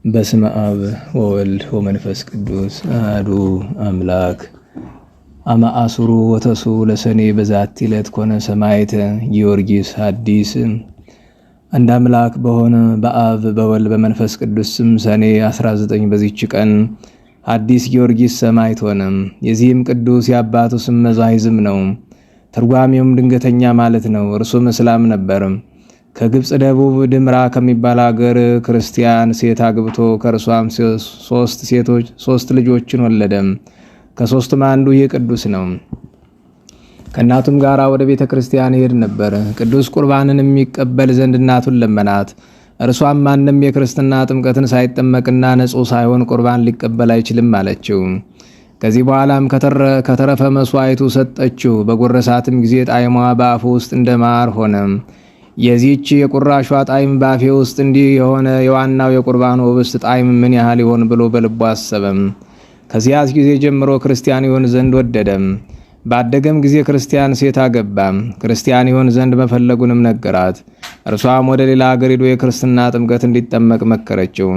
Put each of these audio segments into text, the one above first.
በስመ አብ ወወልድ ወመንፈስ ቅዱስ አሐዱ አምላክ። አማአሱሩ ወተሱ ለሰኔ በዛቲ ዕለት ኮነ ሰማዕተ ጊዮርጊስ ሐዲስ። አንድ አምላክ በሆነ በአብ በወልድ በመንፈስ ቅዱስ ስም ሰኔ 19 በዚች ቀን ሐዲስ ጊዮርጊስ ሰማዕት ሆነ። የዚህም ቅዱስ የአባቱ ስም መዛሂዝም ነው። ትርጓሜውም ድንገተኛ ማለት ነው። እርሱም እስላም ነበር። ከግብፅ ደቡብ ድምራ ከሚባል ሀገር ክርስቲያን ሴት አግብቶ ከእርሷም ሶስት ልጆችን ወለደ። ከሶስቱም አንዱ ይህ ቅዱስ ነው። ከእናቱም ጋር ወደ ቤተ ክርስቲያን ይሄድ ነበር። ቅዱስ ቁርባንን የሚቀበል ዘንድ እናቱን ለመናት። እርሷም ማንም የክርስትና ጥምቀትን ሳይጠመቅና ንጹሕ ሳይሆን ቁርባን ሊቀበል አይችልም አለችው። ከዚህ በኋላም ከተረፈ መስዋዕቱ ሰጠችው። በጎረሳትም ጊዜ ጣዕሟ በአፉ ውስጥ እንደ ማር ሆነ። የዚህች የቁራሿ ጣዕም በአፌ ውስጥ እንዲህ የሆነ የዋናው የቁርባኑ ኅብስት ጣዕም ምን ያህል ይሆን ብሎ በልቡ አሰበም። ከዚያስ ጊዜ ጀምሮ ክርስቲያን ይሆን ዘንድ ወደደም። ባደገም ጊዜ ክርስቲያን ሴት አገባ። ክርስቲያን ይሆን ዘንድ መፈለጉንም ነገራት። እርሷም ወደ ሌላ አገር ሄዶ የክርስትና ጥምቀት እንዲጠመቅ መከረችው።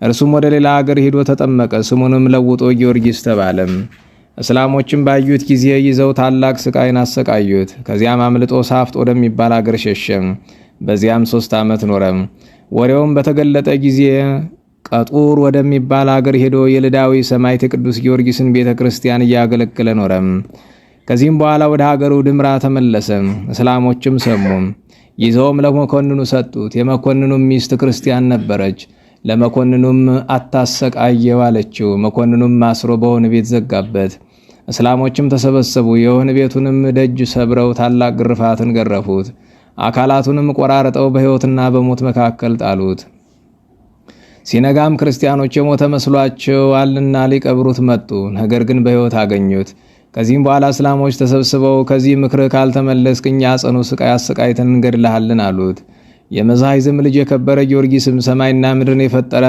እርሱም ወደ ሌላ አገር ሄዶ ተጠመቀ። ስሙንም ለውጦ ጊዮርጊስ ተባለም። እስላሞችም ባዩት ጊዜ ይዘው ታላቅ ስቃይን አሰቃዩት። ከዚያም አምልጦ ሳፍጥ ወደሚባል አገር ሸሸ። በዚያም 3 ዓመት ኖረ። ወሬውም በተገለጠ ጊዜ ቀጡር ወደሚባል አገር ሄዶ የልዳዊ ሰማዕት የቅዱስ ጊዮርጊስን ቤተ ክርስቲያን እያገለገለ ኖረ። ከዚህም በኋላ ወደ ሀገሩ ድምራ ተመለሰ። እስላሞችም ሰሙ። ይዘውም ለመኮንኑ ሰጡት። የመኮንኑም ሚስት ክርስቲያን ነበረች። ለመኮንኑም አታሰቃየው አለችው። መኮንኑም አስሮ በወህኒ ቤት ዘጋበት። እስላሞችም ተሰበሰቡ። የወህኒ ቤቱንም ደጅ ሰብረው ታላቅ ግርፋትን ገረፉት። አካላቱንም ቆራርጠው በሕይወትና በሞት መካከል ጣሉት። ሲነጋም ክርስቲያኖች የሞተ መስሏቸዋልና ሊቀብሩት መጡ። ነገር ግን በሕይወት አገኙት። ከዚህም በኋላ እስላሞች ተሰብስበው ከዚህ ምክር ካልተመለስክ እኛ ጽኑ ስቃይ አሰቃይተን እንገድልሃለን አሉት። የመዛሂዝም ልጅ የከበረ ጊዮርጊስም ሰማይና ምድርን የፈጠረ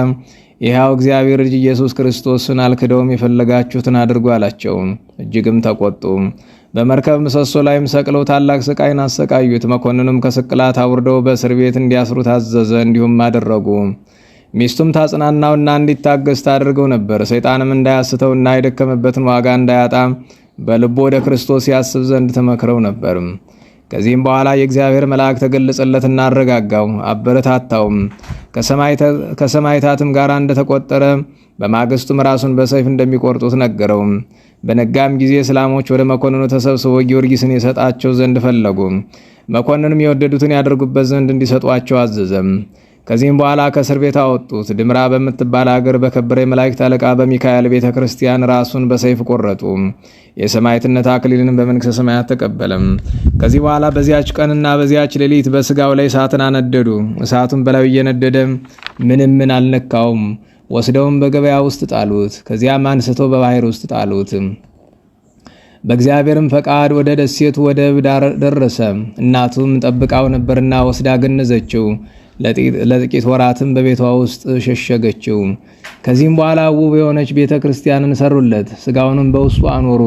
የሕያው እግዚአብሔር ልጅ ኢየሱስ ክርስቶስን አልክደውም የፈለጋችሁትን አድርጉ አላቸው። እጅግም ተቆጡ። በመርከብ ምሰሶ ላይም ሰቅለው ታላቅ ስቃይን አሰቃዩት። መኮንኑም ከስቅላት አውርደው በእስር ቤት እንዲያስሩት አዘዘ። እንዲሁም አደረጉ። ሚስቱም ታጽናናውና እንዲታገስ ታደርገው ነበር። ሰይጣንም እንዳያስተውና የደከመበትን ዋጋ እንዳያጣ በልቦ ወደ ክርስቶስ ያስብ ዘንድ ተመክረው ነበር። ከዚህም በኋላ የእግዚአብሔር መልአክ ተገለጸለትና አረጋጋው፣ አበረታታውም። ከሰማዕታትም ጋር እንደተቆጠረ በማግስቱም ራሱን በሰይፍ እንደሚቆርጡት ነገረው። በነጋም ጊዜ እስላሞች ወደ መኮንኑ ተሰብስበው ጊዮርጊስን የሰጣቸው ዘንድ ፈለጉ። መኮንኑም የወደዱትን ያደርጉበት ዘንድ እንዲሰጧቸው አዘዘም። ከዚህም በኋላ ከእስር ቤት አወጡት። ድምራ በምትባል አገር በከበረ የመላእክት አለቃ በሚካኤል ቤተ ክርስቲያን ራሱን በሰይፍ ቆረጡ። የሰማዕትነት አክሊልንም በመንግሥተ ሰማያት ተቀበለም። ከዚህ በኋላ በዚያች ቀንና በዚያች ሌሊት በስጋው ላይ እሳትን አነደዱ። እሳቱን በላዩ እየነደደ ምን አልነካውም። ወስደውም በገበያ ውስጥ ጣሉት። ከዚያም አንስቶ በባህር ውስጥ ጣሉት። በእግዚአብሔርም ፈቃድ ወደ ደሴቱ ወደብ ዳር ደረሰ። እናቱም ጠብቃው ነበርና ወስዳ ገነዘችው። ለጥቂት ወራትም በቤቷ ውስጥ ሸሸገችው። ከዚህም በኋላ ውብ የሆነች ቤተ ክርስቲያንን ሰሩለት። ስጋውንም በውስጡ አኖሩ።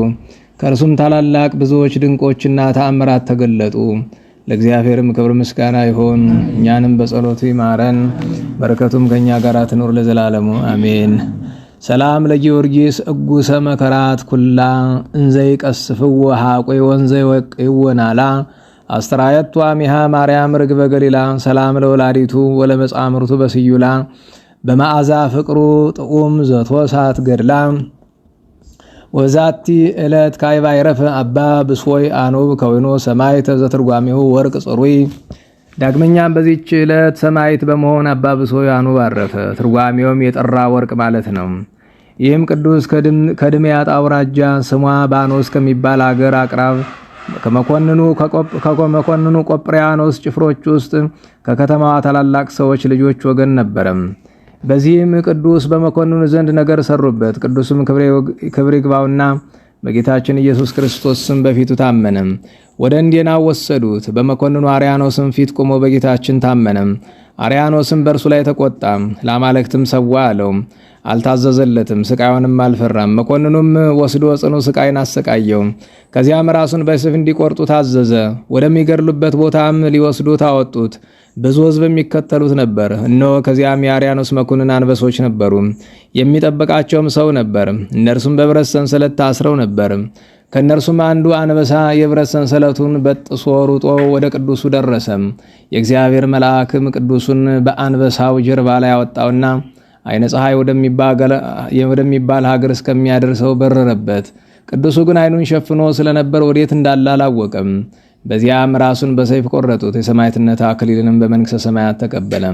ከእርሱም ታላላቅ ብዙዎች ድንቆችና ተአምራት ተገለጡ። ለእግዚአብሔርም ክብር ምስጋና ይሆን፣ እኛንም በጸሎቱ ይማረን፣ በረከቱም ከእኛ ጋር ትኑር ለዘላለሙ አሜን። ሰላም ለጊዮርጊስ እጉሰ መከራት ኩላ እንዘይ ቀስፍዎ ሐቆይ ወንዘይ ወቅይወናላ አስተራየቷ ሚሃ ማርያም ርግበ ገሊላ ሰላም ለወላዲቱ ወለመጻምርቱ በስዩላ በማዕዛ ፍቅሩ ጥዑም ዘቶሳት ገድላ ወዛቲ ዕለት ካይባ ይረፍ አባ ብሶይ አኑብ ከወይኖ ሰማዕት ዘትርጓሜው ወርቅ ጽሩይ። ዳግመኛም በዚህች ዕለት ሰማዕት በመሆን አባ ብሶይ አኑብ አረፈ። ትርጓሜውም የጠራ ወርቅ ማለት ነው። ይህም ቅዱስ ከድሜያጥ አውራጃ ስሟ ባኖስ ከሚባል አገር አቅራብ ከመኮንኑ ቆጵርያኖስ ጭፍሮች ውስጥ ከከተማዋ ታላላቅ ሰዎች ልጆች ወገን ነበረ። በዚህም ቅዱስ በመኮንኑ ዘንድ ነገር ሰሩበት። ቅዱስም ክብር ይግባውና በጌታችን ኢየሱስ ክርስቶስ ስም በፊቱ ታመነ። ወደ እንዴና ወሰዱት። በመኮንኑ አርያኖስም ፊት ቆሞ በጌታችን ታመነ። አርያኖስም በእርሱ ላይ ተቆጣ። ለአማልክትም ሰዋ አለው። አልታዘዘለትም፣ ስቃዩንም አልፈራም። መኮንኑም ወስዶ ጽኑ ስቃይን አሰቃየው። ከዚያም ራሱን በሰይፍ እንዲቆርጡ ታዘዘ። ወደሚገድሉበት ቦታም ሊወስዱት አወጡት። ብዙ ሕዝብ የሚከተሉት ነበር። እነሆ ከዚያም የአርያኖስ መኮንን አንበሶች ነበሩ። የሚጠብቃቸውም ሰው ነበር። እነርሱም በብረት ሰንሰለት ታስረው ነበር። ከእነርሱም አንዱ አንበሳ የብረት ሰንሰለቱን በጥሶ ሩጦ ወደ ቅዱሱ ደረሰ። የእግዚአብሔር መልአክም ቅዱሱን በአንበሳው ጀርባ ላይ አወጣውና አይነ ፀሐይ ወደሚባል ሀገር እስከሚያደርሰው በረረበት። ቅዱሱ ግን አይኑን ሸፍኖ ስለነበር ወዴት እንዳለ አላወቀም። በዚያም ራሱን በሰይፍ ቆረጡት። የሰማዕትነት አክሊልንም በመንግሥተ ሰማያት ተቀበለ።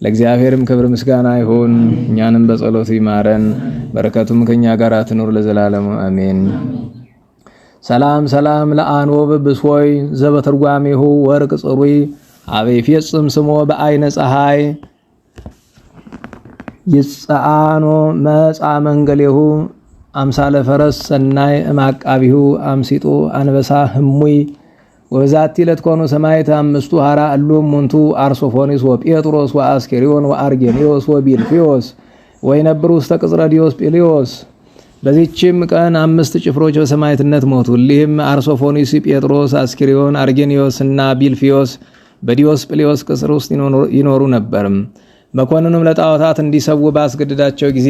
ለእግዚአብሔርም ክብር ምስጋና ይሁን። እኛንም በጸሎቱ ይማረን፣ በረከቱም ከኛ ጋር ትኑር ለዘላለሙ አሜን። ሰላም ሰላም ለአንወብ ብሶይ ዘበትርጓሜሁ ወርቅ ጽሩይ አበይ ፌጽም ስሞ በአይነ ፀሐይ ይጻአኖ መጻ መንገሌሁ አምሳለ ፈረስ ሰናይ እማቃቢሁ አምሲጦ አንበሳ ህሙይ ወዛቲ ለትኮኑ ሰማይት አምስቱ ሐራ አሎም ሙንቱ አርሶፎኒስ ወጴጥሮስ ወአስኬሪዮን ወአርጌኒዮስ ወቢልፊዮስ ወይነብሩ ውስተ ቅጽረ ዲዮስጵልዮስ። በዚህችም ቀን 5 ጭፍሮች በሰማዕትነት ሞቱ። እሊህም አርሶፎኒስ፣ ጴጥሮስ፣ አስኬሪዮን፣ አርጌኒዮስ እና ቢልፊዮስ በዲዮስጵልዮስ ቅጽር ውስጥ ይኖሩ ነበር። መኮንኑም ለጣዖታት እንዲሰዉ ባስገድዳቸው ጊዜ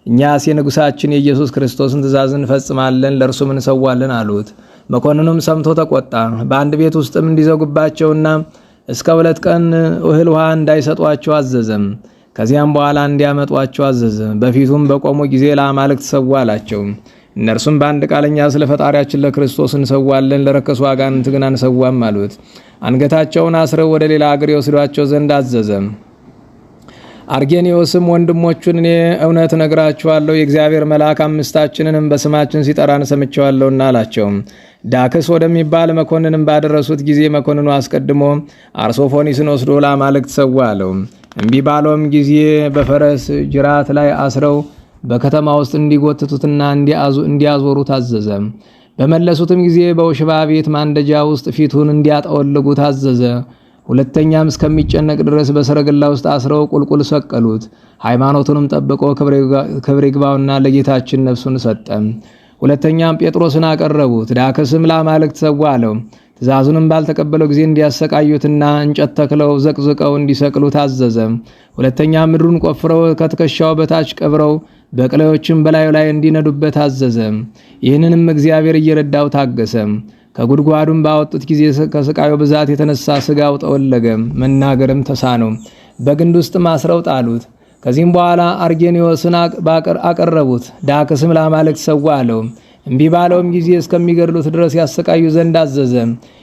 እኛስ የንጉሳችን የኢየሱስ ክርስቶስን ትእዛዝ እንፈጽማለን፣ ለእርሱም እንሰዋለን አሉት። መኮንኑም ሰምቶ ተቆጣ። በአንድ ቤት ውስጥም እንዲዘጉባቸውና እስከ 2 ቀን እህል ውሃ እንዳይሰጧቸው አዘዘም። ከዚያም በኋላ እንዲያመጧቸው አዘዘ። በፊቱም በቆሙ ጊዜ ለአማልክት ሰዋ አላቸው። እነርሱም በአንድ ቃለኛ ስለ ፈጣሪያችን ለክርስቶስ እንሰዋለን፣ ለረከሱ አጋንንት ግን አንሰዋም አሉት። አንገታቸውን አስረው ወደ ሌላ አገር ይወስዷቸው ዘንድ አዘዘ። አርጌኒዮስም ወንድሞቹን እኔ እውነት ነግራችኋለሁ፣ የእግዚአብሔር መልአክ አምስታችንንም በስማችን ሲጠራን ሰምቼዋለሁና አላቸው። ዳክስ ወደሚባል መኮንንም ባደረሱት ጊዜ መኮንኑ አስቀድሞ አርሶፎኒስን ወስዶ ለአማልክት ሰዋ አለው። እምቢ ባለውም ጊዜ በፈረስ ጅራት ላይ አስረው በከተማ ውስጥ እንዲጎትቱትና እንዲያዞሩ ታዘዘ። በመለሱትም ጊዜ በውሽባ ቤት ማንደጃ ውስጥ ፊቱን እንዲያጠወልጉ ታዘዘ። ሁለተኛም እስከሚጨነቅ ድረስ በሰረገላ ውስጥ አስረው ቁልቁል ሰቀሉት። ሃይማኖቱንም ጠብቆ ክብር ይግባውና ለጌታችን ነፍሱን ሰጠ። ሁለተኛም ጴጥሮስን አቀረቡት። ዳክስም ለአማልክት ሰዋ አለው። ትእዛዙንም ባልተቀበለው ጊዜ እንዲያሰቃዩትና እንጨት ተክለው ዘቅዝቀው እንዲሰቅሉ ታዘዘ። ሁለተኛም ምድሩን ቆፍረው ከትከሻው በታች ቀብረው በቅሌዎችም በላዩ ላይ እንዲነዱበት አዘዘ። ይህንንም እግዚአብሔር እየረዳው ታገሰ። ከጉድጓዱም ባወጡት ጊዜ ከስቃዩ ብዛት የተነሳ ስጋው ጠወለገ፣ መናገርም ተሳነው። በግንድ ውስጥ አስረው ጣሉት። ከዚህም በኋላ አርጌኒዮስን አቀረቡት። ዳክስም ለአማልክት ሰዋ አለው። እምቢ ባለውም ጊዜ እስከሚገድሉት ድረስ ያሰቃዩ ዘንድ አዘዘ።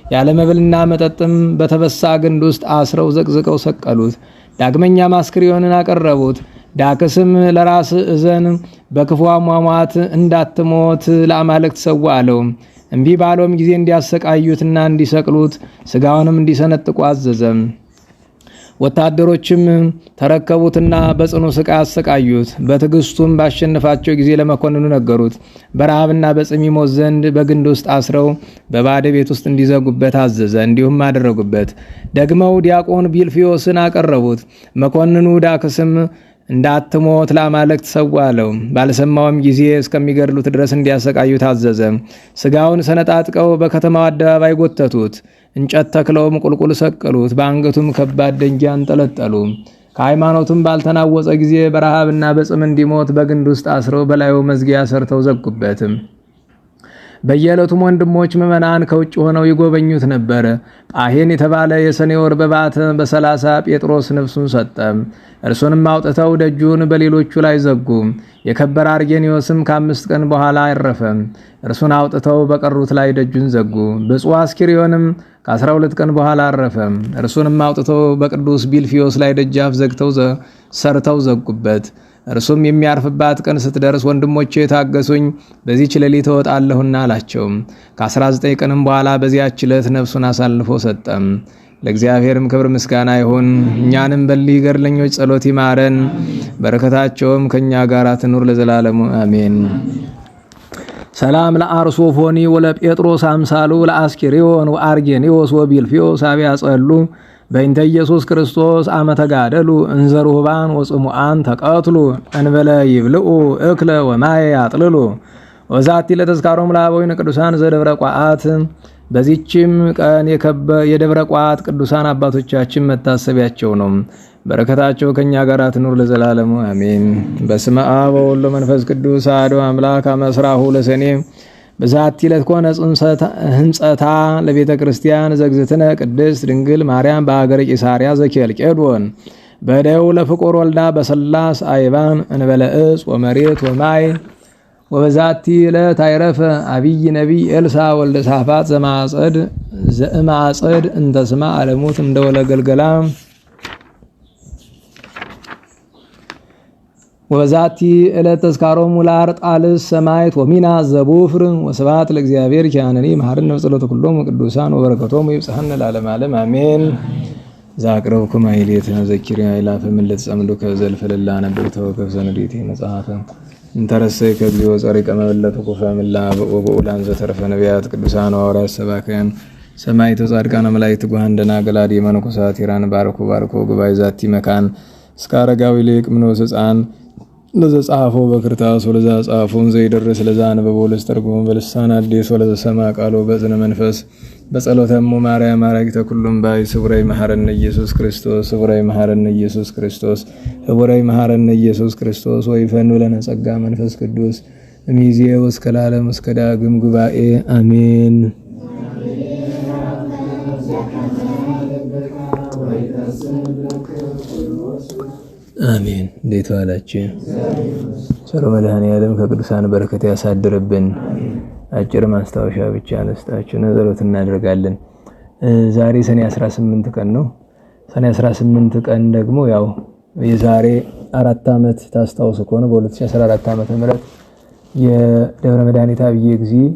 ያለ መብልና መጠጥም በተበሳ ግንድ ውስጥ አስረው ዘቅዝቀው ሰቀሉት። ዳግመኛም አስክሪዮንን አቀረቡት። ዳክስም ለራስ እዘን በክፉ አሟሟት እንዳትሞት ለአማልክት ሰዋ አለው። እምቢ ባለውም ጊዜ እንዲያሰቃዩትና እንዲሰቅሉት ስጋውንም እንዲሰነጥቁ አዘዘ። ወታደሮችም ተረከቡትና በጽኑ ስቃይ አሰቃዩት። በትዕግስቱም ባሸነፋቸው ጊዜ ለመኮንኑ ነገሩት። በረሃብና በጽም ይሞት ዘንድ በግንድ ውስጥ አስረው በባዕድ ቤት ውስጥ እንዲዘጉበት አዘዘ። እንዲሁም አደረጉበት። ደግመው ዲያቆን ቢልፊዮስን አቀረቡት። መኮንኑ ዳክስም እንዳትሞት ለአማልክት ሰዋ አለው። ባልሰማውም ጊዜ እስከሚገድሉት ድረስ እንዲያሰቃዩ ታዘዘ። ስጋውን ሰነጣጥቀው በከተማው አደባባይ ጎተቱት። እንጨት ተክለውም ቁልቁል ሰቀሉት። በአንገቱም ከባድ ደንጊያ አንጠለጠሉ። ከሃይማኖቱም ባልተናወጸ ጊዜ በረሃብና በጽም እንዲሞት በግንድ ውስጥ አስረው በላዩ መዝጊያ ሰርተው ዘጉበትም። በየዕለቱም ወንድሞች ምዕመናን ከውጭ ሆነው ይጎበኙት ነበር። ጳሄን የተባለ የሰኔ ወር በባተ በ30 ጴጥሮስ ነፍሱን ሰጠ። እርሱንም አውጥተው ደጁን በሌሎቹ ላይ ዘጉ። የከበረ አርጌኒዮስም ከ5 ቀን በኋላ አረፈ። እርሱን አውጥተው በቀሩት ላይ ደጁን ዘጉ። ብፁዕ አስኪሪዮንም ከ12 ቀን በኋላ አረፈ። እርሱንም አውጥተው በቅዱስ ቢልፊዮስ ላይ ደጃፍ ዘግተው ሰርተው ዘጉበት። እርሱም የሚያርፍባት ቀን ስትደርስ ወንድሞቼ ታገሱኝ፣ በዚህች ሌሊት እወጣለሁና አላቸው። ከ19 ቀንም በኋላ በዚያች ዕለት ነፍሱን አሳልፎ ሰጠ። ለእግዚአብሔርም ክብር ምስጋና ይሁን። እኛንም በሊህ ገድለኞች ጸሎት ይማረን፣ በረከታቸውም ከኛ ጋር ትኑር ለዘላለሙ አሜን። ሰላም ለአርሶፎኒ ወለጴጥሮስ አምሳሉ ለአስኬሪዮን ወአርጌኒዮስ ወቢልፊዮስ አብያ ጸሉ በእንተ ኢየሱስ ክርስቶስ አመተጋደሉ እንዘሩባን ወጽሙአን ተቀትሉ እንበለ ይብልኡ እክለ ወማየ ያጥልሉ ወዛቲ ለተዝካሮም ለአበዊነ ቅዱሳን ዘደብረ ቋዓት በዚህችም ቀን የደብረ ቋት ቅዱሳን አባቶቻችን መታሰቢያቸው ነው። በረከታቸው ከኛ ጋር ትኑር ለዘላለሙ አሜን። በስመ አብ ወወልድ ወመንፈስ ቅዱስ አሐዱ አምላክ አመስራሁ ለሰኔ በዛቲ ዕለት ኮነ ህንጸታ ለቤተ ክርስቲያን ዘግዝእትነ ቅድስት ድንግል ማርያም በሀገረ ቂሳርያ ዘኬልቄዶን በደው ለፍቁር ወልዳ በሰላስ አይባን እንበለ ዕፅ ወመሬት ወማይ ወበዛቲ ዕለት አይረፈ አብይ ነቢይ ኤልሳ ወልደ ሳፋት ዘማጸድ እንተ ስማ አለሙት እንደወለ ገልገላ ወበዛቲ ዕለት ተዝካሮሙ ለአርጣልስ ሰማዕት ወሚና ዘቡፍር ወስብሐት ለእግዚአብሔር ኪያነኒ መሐረነ በጸሎተ ኩሎሙ ቅዱሳን ወበረከቶሙ ይብጽሐነ ለዓለመ ዓለም አሜን። ዛቅረብኩ ማይሌት ዘኪርያ ይላፈ ምን ለተጸምዱ ከዘልፈለላ ነበር ተወከፍ ዘንዴቴ መጽሐፈ እንተረሰይ ከግዚኦ ጸሪቀ መበለቱ ኩፈምላ ወበኡላን ዘተረፈ ነቢያት ቅዱሳን ሐዋርያት ሰባክያን ሰማዕታት ጻድቃን መላእክት ጉሃን ደናግል መነኮሳት ኢራን ባርኮ ጉባኤ ዛቲ መካን እስከ አረጋዊ ሊቅ ምኖስ ሕፃን ለዘ ጻፎ በክርታስ ወለዛ ጻፎን ዘይደርስ ለዛ አንበቦ ለስተርጎም በልሳን አዲስ ወለዘ ሰማ ቃሎ በዝነ መንፈስ በጸሎተሙ ማርያም አራጊተ ኩሉም ባይ ስቡራይ መሐረነ ኢየሱስ ክርስቶስ ስቡራይ መሐረነ ኢየሱስ ክርስቶስ ስቡራይ መሐረነ ኢየሱስ ክርስቶስ ወይ ፈኑ ለነ ጸጋ መንፈስ ቅዱስ እሚዜ ወስከ ለዓለም እስከ ዳግም ጉባኤ አሜን። አሜን። እንዴት ዋላችሁ? ቸር መድኃኔዓለም ከቅዱሳን በረከት ያሳድርብን። አጭር ማስታወሻ ብቻ አነስታችሁ ጸሎት እናደርጋለን። ዛሬ ሰኔ 18 ቀን ነው። ሰኔ 18 ቀን ደግሞ ያው የዛሬ 4 ዓመት ታስታውሱ ከሆነ በ2014 ዓመተ ምህረት የደብረ መድኃኒት አብዬ እግዚእ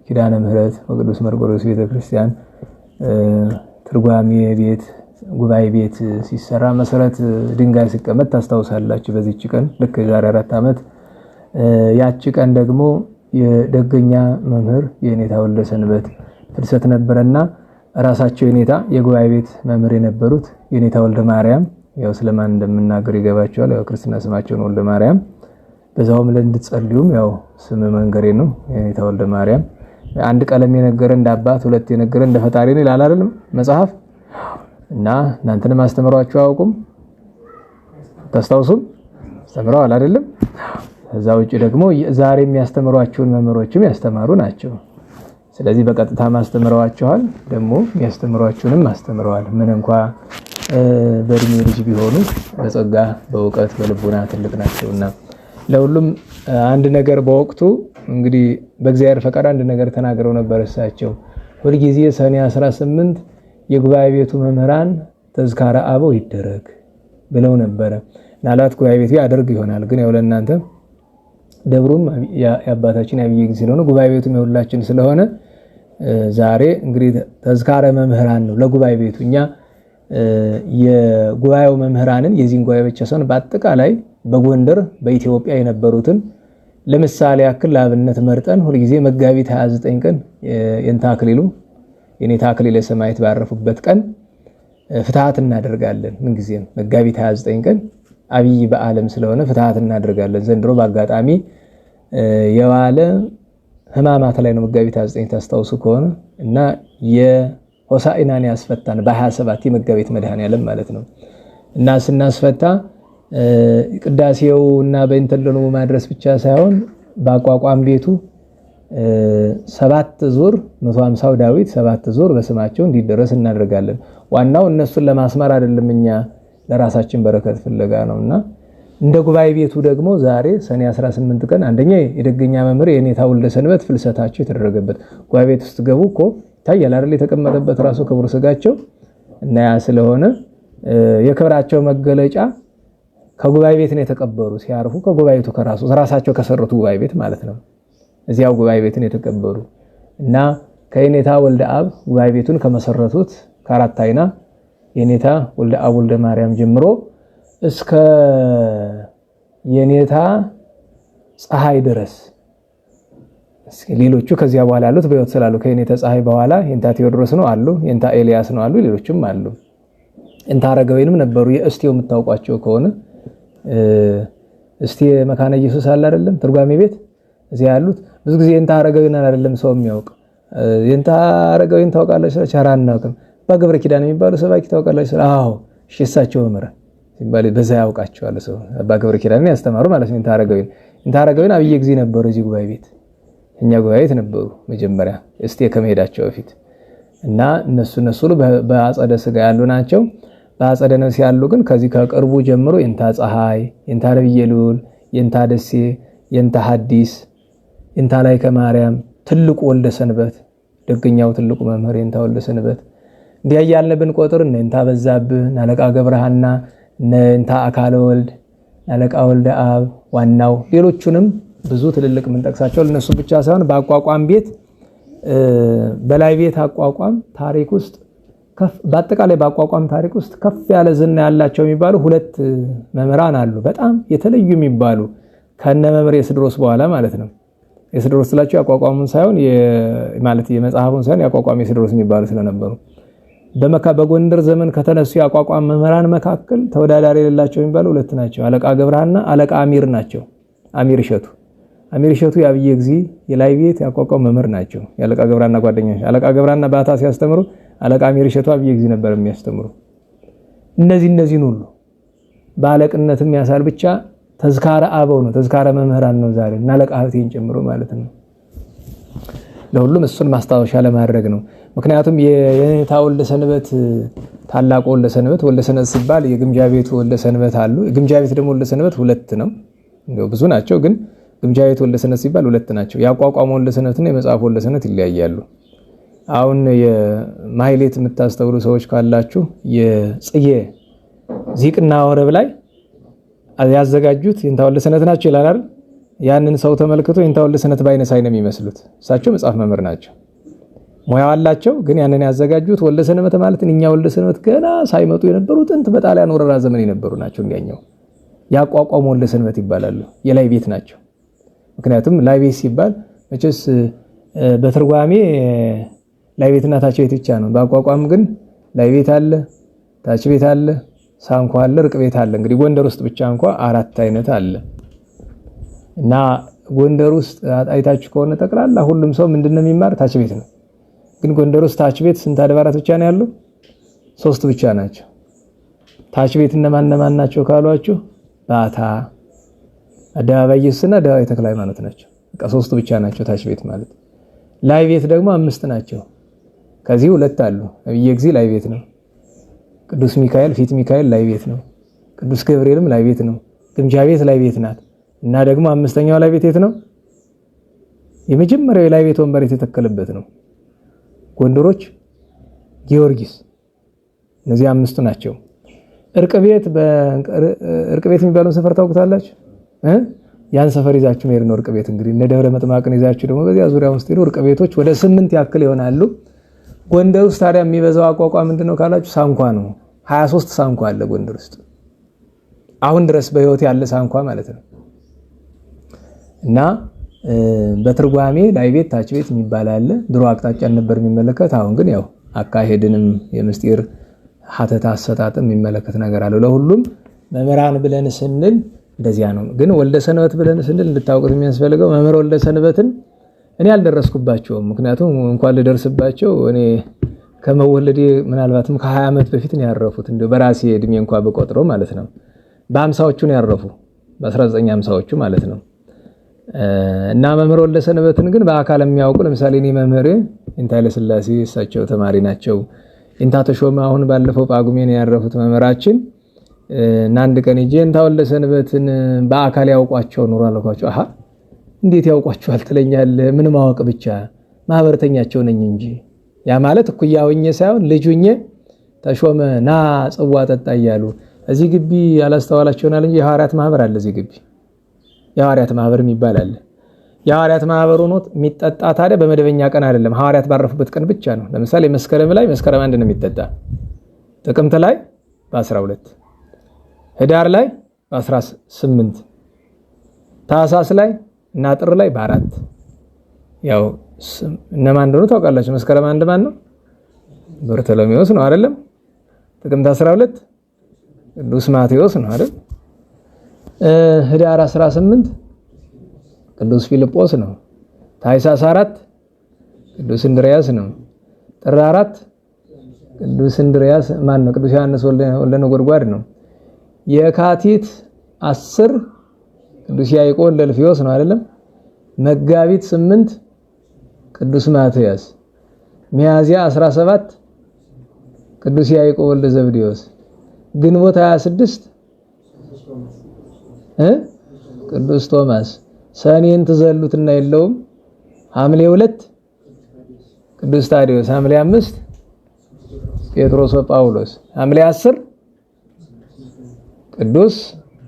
ኪዳነ ምህረት ወቅዱስ መርቆሬዎስ ቤተክርስቲያን ትርጓሜ ቤት ጉባኤ ቤት ሲሰራ መሰረት ድንጋይ ሲቀመጥ ታስታውሳላችሁ። በዚህች ቀን ልክ ዛሬ 4 ዓመት ያቺ ቀን ደግሞ የደገኛ መምህር የኔታ ወልደ ሰንበት ፍልሰት ነበርና ራሳቸው የኔታ የጉባኤ ቤት መምህር የነበሩት የኔታ ወልደ ማርያም ያው ስለማን እንደምናገር ይገባቸዋል። ያው ክርስትና ስማቸው ነው ወልደ ማርያም። በዛውም ለእንድትጸልዩም ያው ስም መንገሬ ነው የኔታ ወልደ ማርያም። አንድ ቀለም የነገረ እንደ አባት ሁለት የነገረ እንደ ፈጣሪ ነው ይላል አይደለም መጽሐፍ። እና እናንተንም አስተምሯችሁ አያውቁም? ታስታውሱም? አስተምረዋል አይደለም? ከዛ ውጪ ደግሞ ዛሬ የሚያስተምሯችሁን መምህሮችም ያስተማሩ ናቸው። ስለዚህ በቀጥታ ማስተምረዋቸዋል፣ ደግሞ የሚያስተምሯችሁንም አስተምረዋል። ምን እንኳን በእድሜ ልጅ ቢሆኑ በጸጋ በእውቀት በልቡና ትልቅ ናቸውና ለሁሉም አንድ ነገር በወቅቱ እንግዲህ በእግዚአብሔር ፈቃድ አንድ ነገር ተናግረው ነበር። እሳቸው ሁልጊዜ ሰኔ 18 የጉባኤ ቤቱ መምህራን ተዝካረ አበው ይደረግ ብለው ነበረ። ምናልባት ጉባኤ ቤቱ ያደርግ ይሆናል፣ ግን ያው ለእናንተ ደብሩም የአባታችን አብዬ እግዚእ ስለሆነ ጉባኤ ቤቱም የሁላችን ስለሆነ ዛሬ እንግዲህ ተዝካረ መምህራን ነው ለጉባኤ ቤቱ። እኛ የጉባኤው መምህራንን የዚህን ጉባኤ ብቻ ሳይሆን በአጠቃላይ በጎንደር በኢትዮጵያ የነበሩትን ለምሳሌ ያክል ለአብነት መርጠን ሁልጊዜ መጋቢት 29 ቀን የኔታ አክሊሉ የኔታ አክሊለ ሰማዕት ባረፉበት ቀን ፍትሐት እናደርጋለን። ምን ጊዜም መጋቢት 29 ቀን አብይ በዓለም ስለሆነ ፍትሐት እናደርጋለን። ዘንድሮ በአጋጣሚ የዋለ ሕማማት ላይ ነው መጋቢት 29 ታስታውሱ ከሆነ እና የሆሳዕናን ያስፈታን በ27 የመጋቢት መድኃኔዓለም ማለት ነው። እና ስናስፈታ ቅዳሴው እና በእንተለኑ ማድረስ ብቻ ሳይሆን በአቋቋም ቤቱ 7 ዙር 150 ዳዊት 7 ዙር በስማቸው እንዲደረስ እናደርጋለን። ዋናው እነሱን ለማስማር አይደለም፣ እኛ ለራሳችን በረከት ፍለጋ ነውና እንደ ጉባኤ ቤቱ ደግሞ ዛሬ ሰኔ 18 ቀን አንደኛ የደገኛ መምህር የኔታ ወልደ ሰንበት ፍልሰታቸው የተደረገበት ጉባኤ ቤት ውስጥ ገቡ እኮ ታያል አይደል? የተቀመጠበት ራሱ ክቡር ስጋቸው እና ያ ስለሆነ የክብራቸው መገለጫ ከጉባኤ ቤት ነው የተቀበሩ። ሲያርፉ ከጉባኤ ቤቱ ራሳቸው ከሰሩት ጉባኤ ቤት ማለት ነው። እዚያው ጉባኤ ቤትን የተቀበሩ እና ከየኔታ ወልደ አብ ጉባኤ ቤቱን ከመሰረቱት ከአራት አይና የኔታ ወልደ አብ ወልደ ማርያም ጀምሮ እስከ የኔታ ፀሐይ ድረስ ሌሎቹ ከዚያ በኋላ ያሉት በሕይወት ስላሉ ከየኔታ ፀሐይ በኋላ የኔታ ቴዎድሮስ ነው አሉ፣ የኔታ ኤልያስ ነው አሉ፣ ሌሎችም አሉ። የኔታ አረጋዊንም ነበሩ። የእስቴው የምታውቋቸው ከሆነ እስቴ መካነ ኢየሱስ አለ አይደለም? ትርጓሜ ቤት እዚያ ያሉት ብዙ ጊዜ የኔታ አረጋዊን አይደለም ሰው የሚያውቅ የእንታ አረጋዊን ታውቃላችሁ ስለ ቻራናውም በገብረ ኪዳን የሚባሉ ሰባኪ ታውቃላችሁ? አዎ እሺ እሳቸው መምህር ሲባል በዛ ያውቃቸዋል ሰው በገብረ ኪዳን ያስተማሩ ማለት ነው። እንታ አረጋዊን አብየ ጊዜ ነበሩ እዚህ ጉባኤ ቤት እኛ ጉባኤ ቤት ነበሩ መጀመሪያ እስቲ ከመሄዳቸው በፊት እና እነሱ በአጸደ ስጋ ያሉ ናቸው። በአጸደ ነፍስ ያሉ ግን ከዚህ ከቅርቡ ጀምሮ የእንታ ፀሐይ፣ የእንታ ነብየ ልዑል፣ የእንታ ደሴ፣ የእንታ ሐዲስ፣ የእንታ ላይ ከማርያም ትልቁ ወልደ ሰንበት ደግኛው ትልቁ መምህር የእንታ ወልደ ሰንበት እንዲያ ያያልን ብንቆጥር እንታ በዛብህ አለቃ ገብረሃና እንታ አካለ ወልድ አለቃ ወልደ አብ ዋናው ሌሎቹንም ብዙ ትልልቅ ምንጠቅሳቸው ለነሱ ብቻ ሳይሆን በአቋቋም ቤት በላይ ቤት አቋቋም ታሪክ ውስጥ በአጠቃላይ በአቋቋም ታሪክ ውስጥ ከፍ ያለ ዝና ያላቸው የሚባሉ ሁለት መምህራን አሉ። በጣም የተለዩ የሚባሉ ከነ መምህር የስድሮስ በኋላ ማለት ነው። የስድሮስ ስላቸው ያቋቋሙን ሳይሆን ማለት የመጽሐፉን ሳይሆን ያቋቋም የስድሮስ የሚባሉ ስለነበሩ በጎንደር ዘመን ከተነሱ ያቋቋም መምህራን መካከል ተወዳዳሪ የሌላቸው የሚባሉ ሁለት ናቸው። አለቃ ገብረሃና አለቃ አሚር ናቸው። አሚር እሸቱ የአብየ ጊዜ የላይ ቤት ያቋቋም መምህር ናቸው። የአለቃ ገብረሃና ጓደኞች አለቃ ገብረሃና ባታ ሲያስተምሩ አለቃ አሚር እሸቱ አብየ ጊዜ ነበር የሚያስተምሩ። እነዚህን ሁሉ በአለቅነት የሚያሳል ብቻ ተዝካረ አበው ነው፣ ተዝካረ መምህራን ነው ዛሬ እና አለቃ ሀብቴን ጨምሮ ማለት ነው። ለሁሉም እሱን ማስታወሻ ለማድረግ ነው። ምክንያቱም የኔታ ወልደ ሰንበት ታላቁ ወልደ ሰንበት ሲባል የግምጃ ቤቱ ወልደ ሰንበት አሉ። የግምጃ ቤት ደግሞ ወልደ ሰንበት ሁለት ነው። እንደው ብዙ ናቸው ግን ግምጃ ቤት ወልደ ሰንበት ሲባል ሁለት ናቸው። ያቋቋሙ ወልደ ሰንበትና የመጽሐፍ ወልደ ሰንበት ይለያያሉ። አሁን የማህሌት የምታስተውሉ ሰዎች ካላችሁ የጽጌ ዚቅና ወረብ ላይ ያዘጋጁት የኔታ ወልደ ሰንበት ናቸው ይላል አይደል? ያንን ሰው ተመልክቶ የኔታ ወልደ ሰንበት ባይነ ሳይ ነው የሚመስሉት። እሳቸው መጽሐፍ መምህር ናቸው፣ ሙያው አላቸው። ግን ያንን ያዘጋጁት ወልደ ሰንበት ማለት እኛ ወልደ ሰንበት ገና ሳይመጡ የነበሩ ጥንት በጣሊያን ወረራ ዘመን የነበሩ ናቸው። እንዲያኛው ያቋቋሙ ወልደ ሰንበት ይባላሉ። የላይ ቤት ናቸው። ምክንያቱም ላይ ቤት ሲባል መቼስ በትርጓሜ ላይ ቤትና ታች ቤት ብቻ ነው። በአቋቋም ግን ላይ ቤት አለ፣ ታች ቤት አለ፣ ሳንኳ አለ፣ ርቅ ቤት አለ። እንግዲህ ጎንደር ውስጥ ብቻ እንኳን 4 አይነት አለ እና ጎንደር ውስጥ አይታችሁ ከሆነ ጠቅላላ ሁሉም ሰው ምንድነው የሚማር ታች ቤት ነው። ግን ጎንደር ውስጥ ታች ቤት ስንት አድባራት ብቻ ነው ያለው? 3 ብቻ ናቸው። ታች ቤት እነማን ናቸው ካሏችሁ ባታ፣ አደባባይ ኢየሱስና አደባባይ ተክለ ሃይማኖት ናቸው። በቃ 3 ብቻ ናቸው ታች ቤት ማለት። ላይ ቤት ደግሞ 5 ናቸው። ከዚህ 2 አሉ። አብየ ጊዜ ላይ ቤት ነው። ቅዱስ ሚካኤል ፊት ሚካኤል ላይ ቤት ነው። ቅዱስ ገብርኤልም ላይ ቤት ነው። ግምጃ ቤት ላይ ቤት ናት። እና ደግሞ 5ኛው ላይ ቤት የት ነው? የመጀመሪያው ላይ ቤት ወንበር የተተከለበት ነው። ጎንደሮች ጊዮርጊስ፣ እነዚህ 5 ናቸው። እርቅ ቤት የሚባለውን ሰፈር ታውቁታላችሁ? ያን ሰፈር ይዛችሁ መሄድ ነው። እርቅ ቤት እንግዲህ እነ ደብረ መጥማቅን ይዛችሁ ደግሞ በዚያ ዙሪያ ውስጥ ሄዱ። እርቅ ቤቶች ወደ 8 ያክል ይሆናሉ። ጎንደር ውስጥ ታዲያ የሚበዛው አቋቋም ምንድነው ካላችሁ ሳንኳ ነው። 23 ሳንኳ አለ ጎንደር ውስጥ አሁን ድረስ በህይወት ያለ ሳንኳ ማለት ነው። እና በትርጓሜ ላይ ቤት ታች ቤት የሚባል አለ። ድሮ አቅጣጫን ነበር የሚመለከት። አሁን ግን ያው አካሄድንም የምስጢር ሐተታ አሰጣጥም የሚመለከት ነገር አለው። ለሁሉም መምህራን ብለን ስንል እንደዚያ ነው። ግን ወልደ ሰንበት ብለን ስንል እንድታውቁት የሚያስፈልገው መምህር ወልደ ሰንበትን እኔ አልደረስኩባቸውም። ምክንያቱም እንኳን ልደርስባቸው እኔ ከመወለዴ ምናልባትም ከ20 ዓመት በፊት ነው ያረፉት። እንደው በራሴ እድሜ እንኳን በቆጥረው ማለት ነው። በ50ዎቹ ነው ያረፉ፣ በ1950ዎቹ ማለት ነው። እና መምህር ወልደ ሰንበትን ግን በአካል የሚያውቁ ለምሳሌ እኔ መምህሬ እንታ ኃይለሥላሴ እሳቸው ተማሪ ናቸው። እንታ ተሾመ አሁን ባለፈው ጳጉሜ ነው ያረፉት መምህራችን። እና አንድ ቀን ሄጄ እንታ ወልደ ሰንበትን በአካል ያውቋቸው ኑሮ አልኳቸው። አሃ እንዴት ያውቋቸዋል ትለኛለህ? ምን ማወቅ ብቻ ማህበረተኛቸው ነኝ እንጂ። ያ ማለት እኩያውኝ ሳይሆን ልጁኝ ተሾመ ና ጽዋ ጠጣ እያሉ እዚህ ግቢ ያላስተዋላቸውናል እንጂ የሐዋርያት ማህበር አለ እዚህ ግቢ። የሐዋርያት ማህበር የሚባል አለ። የሐዋርያት ማህበር ሆኖት የሚጠጣ ታዲያ በመደበኛ ቀን አይደለም፣ ሐዋርያት ባረፉበት ቀን ብቻ ነው። ለምሳሌ መስከረም 1 ነው የሚጠጣ፣ ጥቅምት ላይ በ12፣ ህዳር ላይ በ18፣ ታህሳስ ላይ እና ጥር ላይ በ4። ያው እነማን እንደሆኑ ታውቃላችሁ። መስከረም 1 ማን ነው? በርተሎሜዎስ ነው አይደለም? ጥቅምት 12 ቅዱስ ማቴዎስ ነው አይደል? ህዳር 18 ቅዱስ ፊልጶስ ነው። ታኅሳስ 4 ቅዱስ እንድርያስ ነው። ጥር 4 ቅዱስ እንድርያስ ማን ነው? ቅዱስ ዮሐንስ ወልደ ነጎድጓድ ነው። የካቲት 10 ቅዱስ ያዕቆብ ወልደ እልፍዮስ ነው አይደለም? መጋቢት 8 ቅዱስ ማትያስ፣ ሚያዝያ 17 ቅዱስ ያዕቆብ ወልደ ዘብዴዎስ፣ ግንቦት 26 ቅዱስ ቶማስ፣ ሰኔን ትዘሉትና የለውም ሐምሌ 2 ቅዱስ ታዲዮስ፣ ሐምሌ 5 ጴጥሮስ ወጳውሎስ፣ ሐምሌ 10 ቅዱስ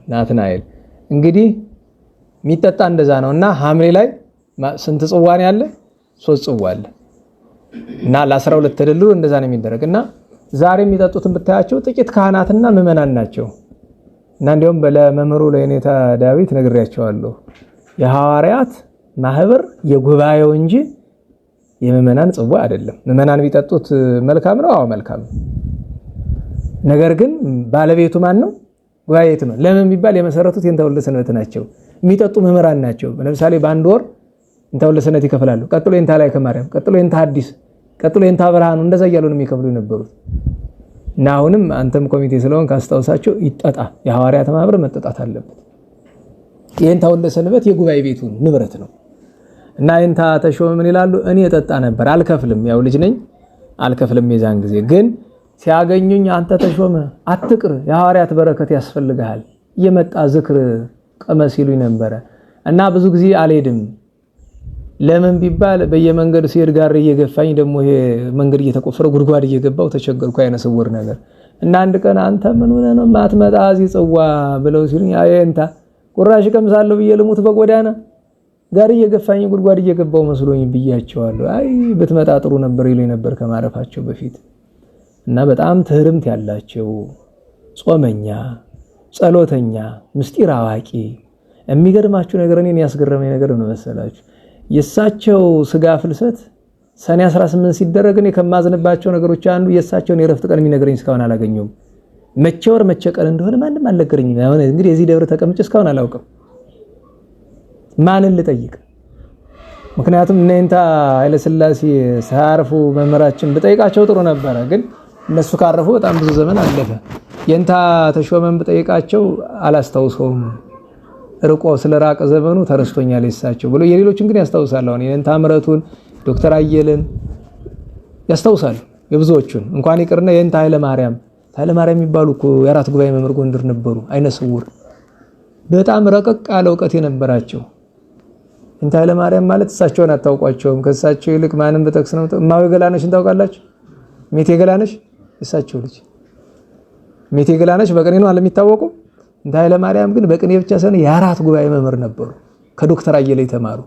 ናትናኤል። እንግዲህ የሚጠጣ እንደዛ ነውና ሐምሌ ላይ ስንት ጽዋን ያለ? 3 ጽዋ አለ እና ለ12 ተደልሎ እንደዛ ነው የሚደረግና ዛሬ የሚጠጡትን ብታያቸው ጥቂት ካህናትና ምዕመናን ናቸው። እና እንዲያውም ለመምህሩ ለኔታ ዳዊት ነግሬያቸዋለሁ። የሐዋርያት ማህበር የጉባኤው እንጂ የምዕመናን ጽዋ አይደለም። ምዕመናን ቢጠጡት መልካም ነው። አዎ መልካም ነው። ነገር ግን ባለቤቱ ማን ነው? ጉባኤቱ ነው። ለምን ቢባል የመሰረቱት የእንተ ወልደ ሰንበት ናቸው። የሚጠጡ መምህራን ናቸው። ለምሳሌ በአንድ ወር እንተ ወልደ ሰንበት ይከፍላሉ። ቀጥሎ የእንተ ላይከ ማርያም፣ ቀጥሎ የእንተ ሐዲስ፣ ቀጥሎ የእንተ ብርሃኑ፣ እንደዛ እያሉ ነው የሚከፍሉ የነበሩት። እና አሁንም አንተም ኮሚቴ ስለሆን ካስታውሳቸው ይጠጣ። የሐዋርያት ማህበር መጠጣት አለበት። የእንተ ወልደ ሰንበት የጉባኤ ቤቱ ንብረት ነው። እና የእንተ ተሾመ ምን ይላሉ? እኔ እጠጣ ነበር አልከፍልም፣ ያው ልጅ ነኝ አልከፍልም። የዛን ጊዜ ግን ሲያገኙኝ አንተ ተሾመ አትቅር፣ የሐዋርያት በረከት ያስፈልግሃል፣ እየመጣ ዝክር ቀመስ ይሉኝ ነበረ። እና ብዙ ጊዜ አልሄድም። ለምን ቢባል በየመንገዱ ሲሄድ ጋር እየገፋኝ ደግሞ ይሄ መንገድ እየተቆፈረ ጉድጓድ እየገባው ተቸገርኩ፣ አይነ ስውር ነገር። እና አንድ ቀን አንተ ምን ሆነ ነው ማትመጣ እዚህ ጽዋ ብለው ሲሉኝ አየንታ ቁራሽ ቀምሳለሁ ብዬ ልሙት በጎዳና ጋር እየገፋኝ ጉድጓድ እየገባው መስሎኝ ብያቸዋለሁ። አይ ብትመጣ ጥሩ ነበር ይሉኝ ነበር ከማረፋቸው በፊት። እና በጣም ትህርምት ያላቸው ጾመኛ፣ ጸሎተኛ፣ ምስጢር አዋቂ። የሚገርማችሁ ነገር እኔን ያስገረመኝ ነገር ነው መሰላችሁ? የሳቸው ስጋ ፍልሰት ሰኔ 18 ሲደረግ እኔ ከማዝንባቸው ነገሮች አንዱ የሳቸውን የረፍት ቀን የሚነግረኝ እስካሁን አላገኘሁም። መቼ ወር መቼ ቀን እንደሆነ ማንም አልነገረኝም። አሁን እንግዲህ እዚህ ደብረ ተቀምጬ እስካሁን አላውቅም። ማንን ልጠይቅ? ምክንያቱም እነንታ ኃይለ ሥላሴ ሳያርፉ መምህራችን ብጠይቃቸው ጥሩ ነበረ፣ ግን እነሱ ካረፉ በጣም ብዙ ዘመን አለፈ። የእንታ ተሾመን ብጠይቃቸው አላስታውሰውም፣ ርቆ ስለራቀ ዘመኑ ተረስቶኛል የሳቸው ብሎ የሌሎችን ግን ያስታውሳል። አሁን የእንታ ምረቱን ዶክተር አየለን ያስታውሳሉ፣ የብዙዎቹን እንኳን ይቅርና የእንታ ኃይለ ማርያም የሚባሉ እኮ የአራት ጉባኤ መምህር ጎንደር ነበሩ። አይነ ስውር በጣም ረቀቅ ያለ ዕውቀት የነበራቸው። እንታ ኃይለ ማርያም ማለት እሳቸውን አታውቋቸውም። ከእሳቸው ይልቅ ማንም በጠቅስ ነው። እማዊ ገላነሽን ታውቃላችሁ? ሜቴ ገላነሽ እሳቸው ልጅ ሜቴ ገላነሽ በቅኔ ነው የሚታወቁ። እንታ ኃይለ ማርያም ግን በቅኔ ብቻ ሳይሆን የአራት ጉባኤ መምህር ነበሩ። ከዶክተር አየለ የተማሩ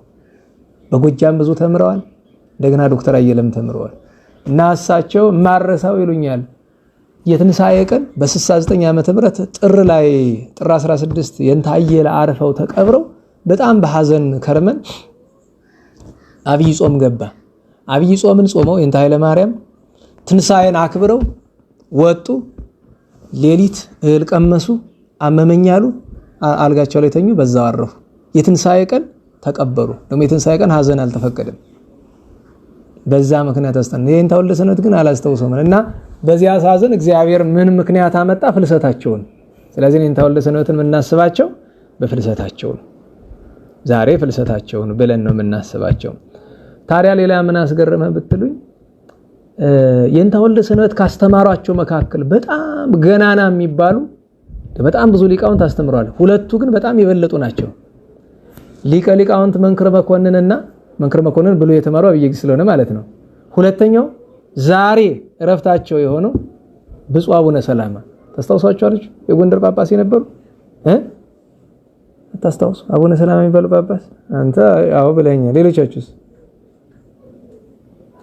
በጎጃም ብዙ ተምረዋል። እንደገና ዶክተር አየለም ተምረዋል። እና እሳቸው ማረሳው ይሉኛል የትንሳኤ ቀን በ69 ዓመተ ምህረት ጥር 16 የእንታ አየለ አርፈው ተቀብረው በጣም በሐዘን ከርመን አብይ ጾም ገባ። አብይ ጾምን ጾመው የእንታ ኃይለ ማርያም ትንሳኤን አክብረው ወጡ። ሌሊት እህል ቀመሱ፣ አመመኛሉ፣ አልጋቸው ላይ ተኙ፣ በዛው አረፉ። የትንሳኤ ቀን ተቀበሩ። ደግሞ የትንሳኤ ቀን ሐዘን አልተፈቀደም። በዛ ምክንያት የእንታ ወልደ ሰንበት ግን አላስታውሰውም። እና በዚያ ሐዘን እግዚአብሔር ምን ምክንያት አመጣ? ፍልሰታቸውን። ስለዚህ የእንታ ወልደ ሰንበትን የምናስባቸው በፍልሰታቸው ነው። ዛሬ ፍልሰታቸውን ብለን ነው የምናስባቸው። ታዲያ ሌላ ምን አስገረመ ብትሉኝ የእንታ ወልደ ሰንበት ካስተማሯቸው መካከል በጣም ገናና የሚባሉ በጣም ብዙ ሊቃውንት አስተምረዋል። ሁለቱ ግን በጣም የበለጡ ናቸው። ሊቀ ሊቃውንት መንክር መኮንንና መንክር መኮንን ብሎ የተማረው አብይ ስለሆነ ማለት ነው። ሁለተኛው ዛሬ እረፍታቸው የሆነው ብፁዕ አቡነ ሰላማ ታስታውሷቸዋለች? የጎንደር ጳጳስ የነበሩ ታስታውሱ? አቡነ ሰላማ የሚባሉ ጳጳስ አንተ አዎ ብለኛል። ሌሎቻችሁስ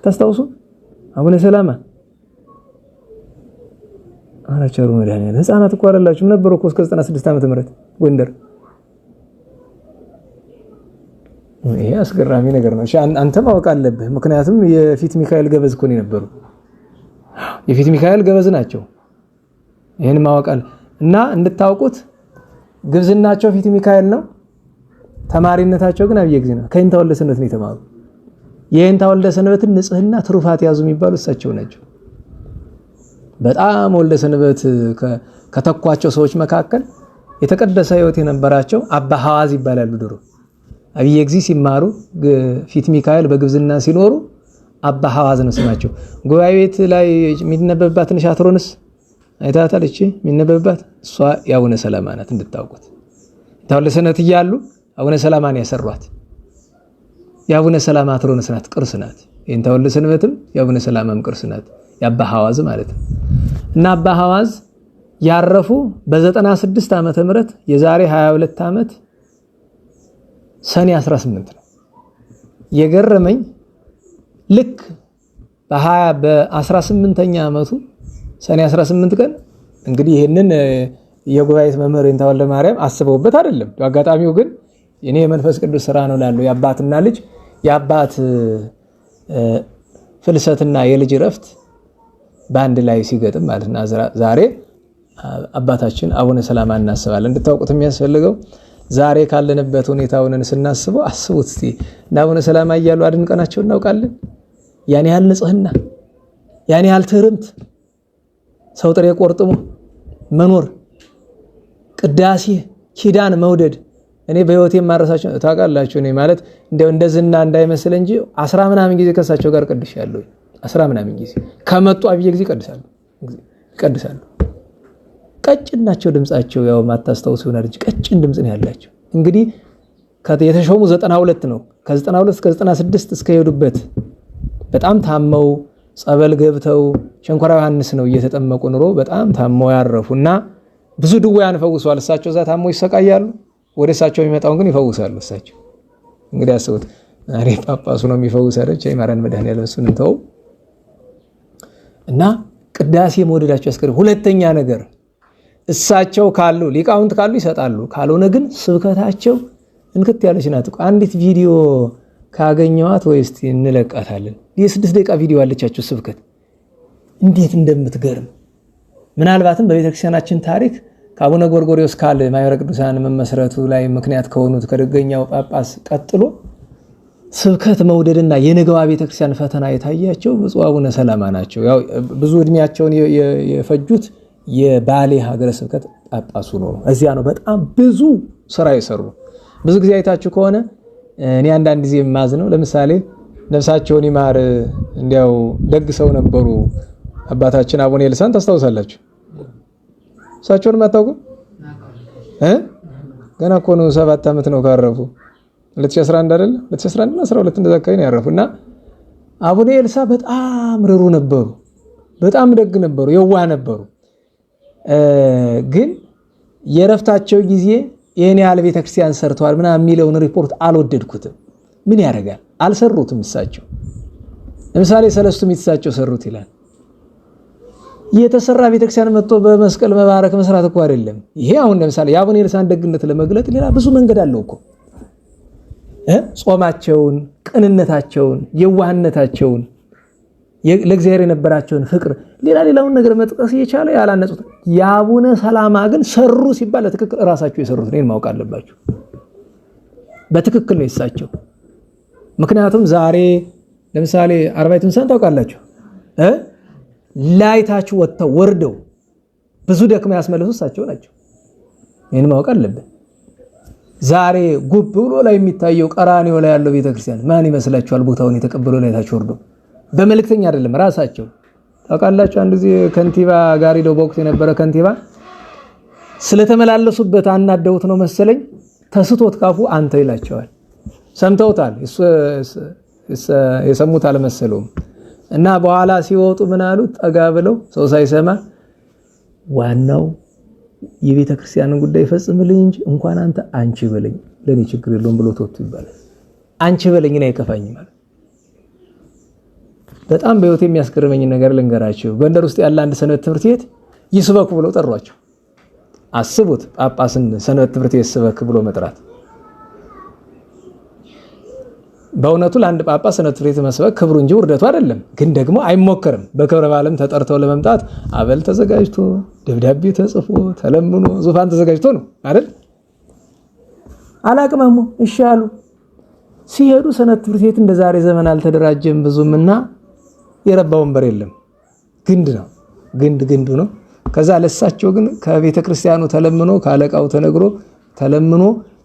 ታስታውሱ? አቡነ ሰላማ አራቸሩ መድኃኒዓለም ህፃናት እኮ አይደላችሁም ነበሩ እኮ እስከ 96 ዓመተ ምህረት ጎንደር። ይሄ አስገራሚ ነገር ነው። እሺ አንተ ማወቅ አለብህ። ምክንያቱም የፊት ሚካኤል ገበዝ እኮ ነው የነበሩ። የፊት ሚካኤል ገበዝ ናቸው። ይሄን ማወቅ አለ እና እንድታውቁት ግብዝናቸው ፊት ሚካኤል ነው። ተማሪነታቸው ግን አብየ ጊዜ ነው። ከእንታ ወልደ ሰንበት ነው የተማሩ። የእንታ ወልደ ሰንበትን ንጽህና ትሩፋት ያዙ የሚባሉ እሳቸው ናቸው። በጣም ወልደ ሰንበት ከተኳቸው ሰዎች መካከል የተቀደሰ ሕይወት የነበራቸው አባ ሐዋዝ ይባላሉ። ድሮ አብየ እግዚእ ሲማሩ ፊት ሚካኤል በግብዝና ሲኖሩ አባ ሐዋዝ ነው ስማቸው። ጉባኤ ቤት ላይ የሚነበብባት ትንሽ አትሮንስ አይታታል። እቺ የሚነበብባት እሷ የአቡነ ሰላማ ናት እንድታውቁት። ታውለ ሰነት እያሉ አቡነ ሰላማን ያሰሯት የአቡነ ሰላማ አትሮንስ ናት፣ ቅርስ ናት። የእንታወለ ሰንበትም የአቡነ ሰላማም ቅርስ ናት፣ የአባ ሐዋዝ ማለት ነው። እና አባ ሐዋዝ ያረፉ በ96 ዓመተ ምህረት የዛሬ 22 ዓመት ሰኔ 18 ነው። የገረመኝ ልክ በ18ኛ ዓመቱ ሰኔ 18 ቀን እንግዲህ ይሄንን የጉባኤት መምህር እንታወለ ማርያም አስበውበት አይደለም። አጋጣሚው ግን እኔ የመንፈስ ቅዱስ ስራ ነው ላለው የአባትና ልጅ የአባት ፍልሰትና የልጅ ረፍት በአንድ ላይ ሲገጥም ማለትና ዛሬ አባታችን አቡነ ሰላማ እናስባለን። እንድታውቁት የሚያስፈልገው ዛሬ ካለንበት ሁኔታውን ስናስበው አስቡት እስቲ እና አቡነ ሰላማ እያሉ አድንቀናቸው እናውቃለን። ያን ያህል ንጽህና፣ ያን ያህል ትርምት፣ ሰው ጥሬ ቆርጥሞ መኖር፣ ቅዳሴ፣ ኪዳን መውደድ እኔ በህይወቴ የማረሳቸው ታውቃላችሁ። እኔ ማለት እንደዝና እንዳይመስል እንጂ 10 ምናምን ጊዜ ከሳቸው ጋር ቀድሻለሁ። 10 ምናምን ጊዜ ከመጡ አብየ ጊዜ ቀድሳለሁ። ቀጭን ናቸው ድምጻቸው፣ ያው ማታስተውሱ ይሆናል እንጂ ቀጭን ድምጽ ነው ያላቸው። እንግዲህ የተሾሙ 92 ነው። ከ92 እስከ 96 እስከሄዱበት በጣም ታመው ጸበል ገብተው ሸንኮራ ዮሐንስ ነው እየተጠመቁ ኑሮ በጣም ታመው ያረፉና ብዙ ድውያን ፈውሰዋል። እሳቸው እዛ ታመው ይሰቃያሉ፣ ወደ እሳቸው የሚመጣውን ግን ይፈውሳሉ። እሳቸው እንግዲህ አስቡት፣ ዛሬ ጳጳሱ ነው የሚፈውሰረች የማራን መድኃኔዓለም እሱን እንተው እና ቅዳሴ መውደዳቸው ያስከረ። ሁለተኛ ነገር እሳቸው ካሉ ሊቃውንት ካሉ ይሰጣሉ፣ ካልሆነ ግን ስብከታቸው እንክት ያለች ናት። አንዲት ቪዲዮ ካገኘዋት ወይስ እንለቃታለን። የ6 ደቂቃ ቪዲዮ አለቻቸው ስብከት እንዴት እንደምትገርም። ምናልባትም በቤተክርስቲያናችን ታሪክ ከአቡነ ጎርጎርዮስ ካለ ማኅበረ ቅዱሳን መመስረቱ ላይ ምክንያት ከሆኑት ከደገኛው ጳጳስ ቀጥሎ ስብከት መውደድና የነገዋ ቤተክርስቲያን ፈተና የታያቸው ብፁዕ አቡነ ሰላማ ናቸው። ያው ብዙ እድሜያቸውን የፈጁት የባሌ ሀገረ ስብከት ጳጳሱ ነው። እዚያ ነው በጣም ብዙ ስራ የሰሩ። ብዙ ጊዜ አይታችሁ ከሆነ እኔ አንዳንድ ጊዜ የማዝነው ለምሳሌ ነፍሳቸውን ይማር እንዲያው ደግ ሰው ነበሩ አባታችን አቡነ ኤልሳን ታስታውሳላችሁ? እሳቸውን ማታውቁ ገና እኮ ነው 7 ዓመት ነው ካረፉ 2011 አይደል 2011 እና 12 እንደዛ አካባቢ ነው ያረፉና አቡነ ኤልሳ በጣም ርሩ ነበሩ፣ በጣም ደግ ነበሩ፣ የዋህ ነበሩ። ግን የረፍታቸው ጊዜ የኔ ያህል ቤተክርስቲያን ሰርተዋል ምናምን የሚለውን ሪፖርት አልወደድኩትም። ምን ያደርጋል አልሰሩትም። እሳቸው ለምሳሌ ሰለስቱ ምዕት እሳቸው ሰሩት ይላል። የተሰራ ቤተክርስቲያን መጥቶ በመስቀል መባረክ መስራት እኮ አይደለም ይሄ። አሁን ለምሳሌ የአቡነ ኤልሳን ደግነት ለመግለጥ ሌላ ብዙ መንገድ አለው እኮ። ጾማቸውን፣ ቅንነታቸውን፣ የዋህነታቸውን፣ ለእግዚአብሔር የነበራቸውን ፍቅር ሌላውን ነገር መጥቀስ እየቻለ ያላነጹት። የአቡነ ሰላማ ግን ሰሩ ሲባል ለትክክል ራሳቸው የሰሩት ነው ማወቅ አለባችሁ። በትክክል ነው የሳቸው። ምክንያቱም ዛሬ ለምሳሌ አርባዕቱ እንስሳን ታውቃላችሁ ላይታችሁ ወጥተው ወርደው ብዙ ደክመው ያስመለሱ እሳቸው ናቸው። ይሄን ማወቅ አለብን። ዛሬ ጉብ ብሎ ላይ የሚታየው ቀራንዮ ላይ ያለው ቤተክርስቲያን ማን ይመስላችኋል? ቦታውን የተቀበለው ላይታችሁ ወርደው በመልእክተኛ አይደለም ራሳቸው። ታውቃላችሁ አንድ ጊዜ ከንቲባ ጋር ሄደው በወቅቱ የነበረ ከንቲባ ስለተመላለሱበት አናደውት ነው መሰለኝ ተስቶት ካፉ አንተ ይላቸዋል። ሰምተውታል፣ የሰሙት አልመሰለውም። እና በኋላ ሲወጡ ምን አሉት? ጠጋ ብለው ሰው ሳይሰማ ዋናው የቤተ ክርስቲያንን ጉዳይ ፈጽምልኝ እንጂ እንኳን አንተ አንቺ በለኝ ለኔ ችግር የለውም ብሎ ተወጡ ይባላል። አንቺ በለኝ ነው አይከፋኝ ማለት። በጣም በህይወት የሚያስገርመኝ ነገር ልንገራችሁ። ጎንደር ውስጥ ያለ አንድ ሰንበት ትምህርት ቤት ይስበኩ ብለው ጠሯቸው። አስቡት፣ ጳጳስን ሰንበት ትምህርት ቤት ይስበክ ብሎ መጥራት። በእውነቱ ለአንድ ጳጳስ ሰንበት ትምህርት ቤት መስበክ ክብሩ እንጂ ውርደቱ አይደለም። ግን ደግሞ አይሞከርም። በክብረ በዓለም ተጠርተው ለመምጣት አበል ተዘጋጅቶ ደብዳቤ ተጽፎ ተለምኖ ዙፋን ተዘጋጅቶ ነው አይደል? አላቅማሙ እሺ አሉ። ሲሄዱ ሰንበት ትምህርት ቤት እንደ ዛሬ ዘመን አልተደራጀም ብዙምና የረባ ወንበር የለም። ግንድ ነው፣ ግንዱ ነው። ከዛ ለሳቸው ግን ከቤተ ክርስቲያኑ ተለምኖ ካለቃው ተነግሮ ተለምኖ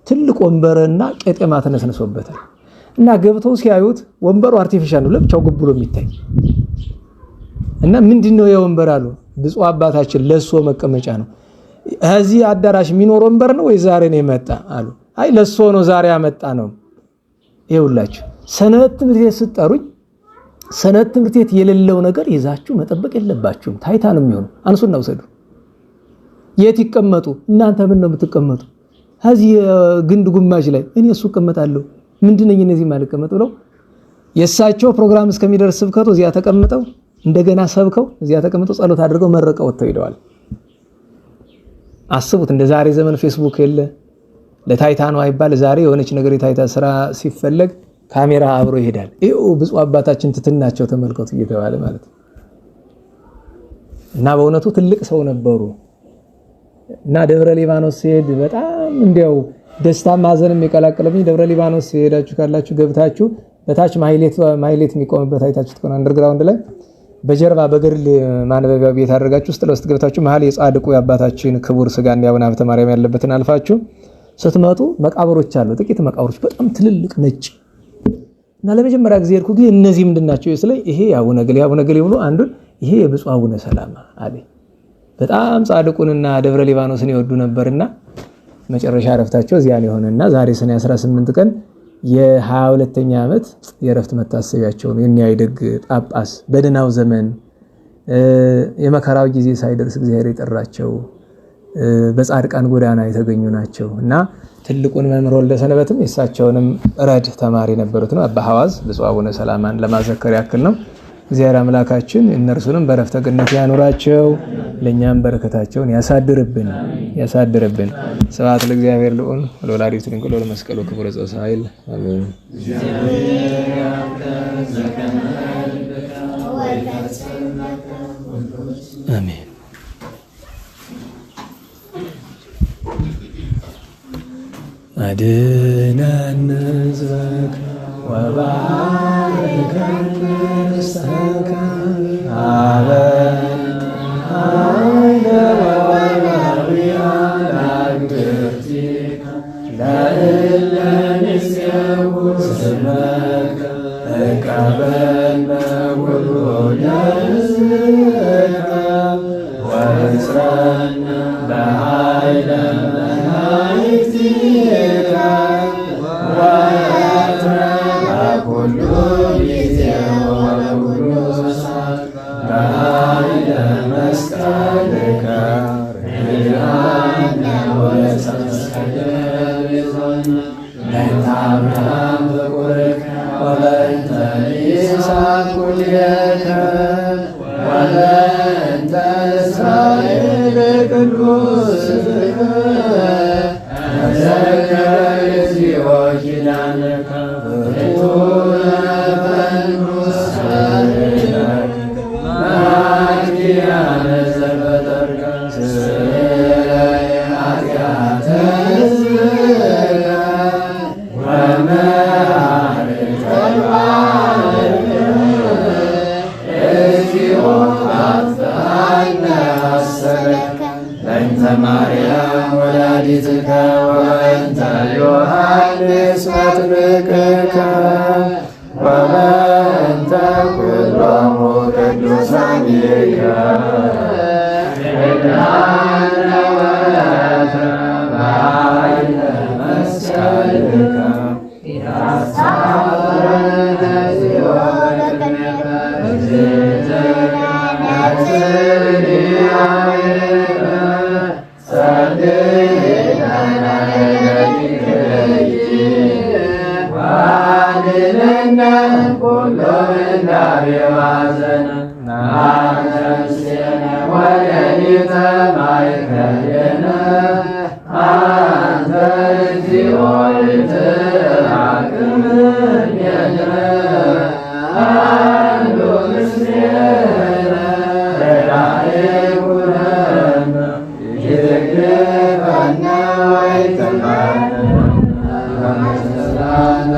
ትልቅ ወንበርና ቄጤማ ተነስነሶበታል። እና ገብተው ሲያዩት ወንበሩ አርቲፊሻል ነው፣ ለብቻው ጉብ ብሎ የሚታይ እና ምንድነው የወንበር አሉ። ብፁዕ አባታችን ለሶ መቀመጫ ነው። እዚህ አዳራሽ የሚኖር ወንበር ነው ወይ ዛሬ ነው የመጣ አሉ። አይ ለሶ ነው ዛሬ ያመጣ ነው። ይኸውላችሁ ሰንበት ትምህርት ቤት ስትጠሩኝ ሰንበት ትምህርት ቤት የሌለው ነገር ይዛችሁ መጠበቅ የለባችሁም። ታይታ ነው የሚሆነው። አንሱና ውሰዱ። የት ይቀመጡ? እናንተ ምን ነው የምትቀመጡ? እዚህ ግንድ ጉማጅ ላይ እኔ እሱ እቀመጣለሁ። ምንድነኝ እነዚህ ማልቀመጥ ብለው የሳቸው ፕሮግራም እስከሚደርስ ስብከቱ እዚያ ተቀምጠው እንደገና ሰብከው እዚያ ተቀምጠው ጸሎት አድርገው መረቀው ወጥተው ሄደዋል። አስቡት። እንደ ዛሬ ዘመን ፌስቡክ የለ፣ ለታይታ ነው አይባል። ዛሬ የሆነች ነገር የታይታ ስራ ሲፈለግ ካሜራ አብሮ ይሄዳል። ይኸው ብፁዕ አባታችን ትትናቸው ተመልከቱ እየተባለ ማለት ነው። እና በእውነቱ ትልቅ ሰው ነበሩ። እና ደብረ ሊባኖስ ሲሄድ በጣም እንዲያው ደስታ ማዘንም የቀላቀለብኝ ደብረ ሊባኖስ ሄዳችሁ ካላችሁ ገብታችሁ በታች ማይሌት የሚቆምበት አይታችሁ ተቆና አንደርግራውንድ ላይ በጀርባ በግርል ማንበቢያ ቤት አድርጋችሁ ውስጥ ለውስጥ ገብታችሁ መሀል የጻድቁ የአባታችን ክቡር ስጋና የአቡነ ሀብተ ማርያም ያለበትን አልፋችሁ ስትመጡ መቃብሮች አሉ። ጥቂት መቃብሮች በጣም ትልልቅ ነጭ እና ለመጀመሪያ ጊዜ ሄድኩ። ግን እነዚህ ምንድናቸው ይስለ ይሄ አቡነ ገሌ ብሎ አንዱን ይሄ የብፁዕ አቡነ ሰላማ አለ። በጣም ጻድቁንና ደብረ ሊባኖስን ይወዱ ነበርና መጨረሻ ረፍታቸው እዚያን የሆነና ዛሬ ሰኔ 18 ቀን የ22ኛ ዓመት የረፍት መታሰቢያቸው ነው። የኛ ይደግ ጳጳስ በደናው ዘመን የመከራው ጊዜ ሳይደርስ እግዚአብሔር የጠራቸው በጻድቃን ጎዳና የተገኙ ናቸው እና ትልቁን መምህር ወልደ ሰንበትም የሳቸውንም ረድ ተማሪ ነበሩት ነው። አባ ሐዋዝ ብፁዕ አቡነ ሰላማን ለማዘከር ያክል ነው። እግዚአብሔር አምላካችን እነርሱንም በረፍተ ገነት ያኑራቸው፣ ለኛም በረከታቸውን ያሳድርብን። ስብሐት ለእግዚአብሔር ልዑል ወለወላዲቱ ድንግል ወለመስቀሉ ክቡር ዘወሳይል አሜን። አሜን። አድነን ሕዝበከ ወባርከን ርስተከ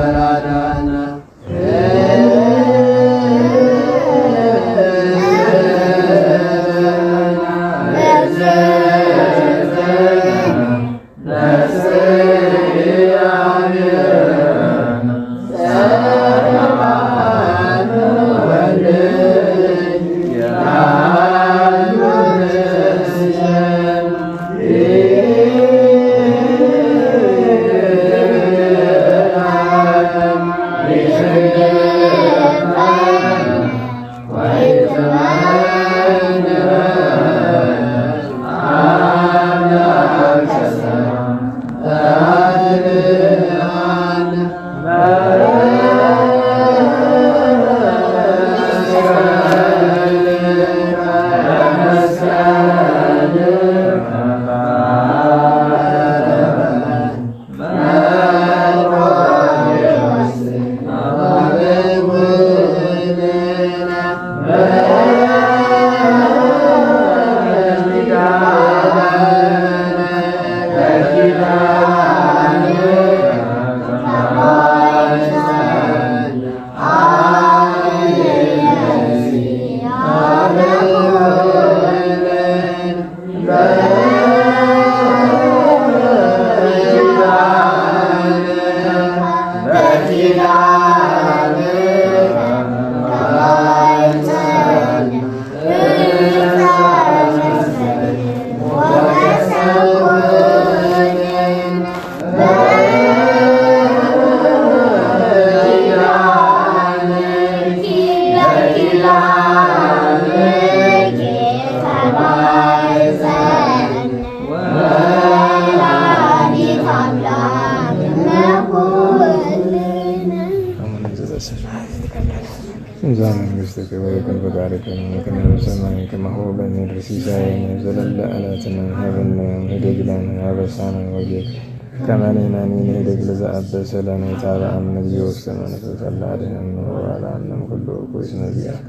Amen. እዛ መንግሥትከ ወይኩን ፈቃድከ በከመ በሰማይ ከማሁ በምድር ሲሳየነ ዘለለ ዕለትነ ሀበነ ኅድግ ለነ አበሳነ ወጌጋየነ ከመ ንሕነኒ ንኅድግ ለዘአበሰ ለነ ኢታብአነ እግዚኦ ውስተ መንሱት እለ አድኅነነ ወባልዐነ እምኩሉ እኩይ እስመ ዚአከ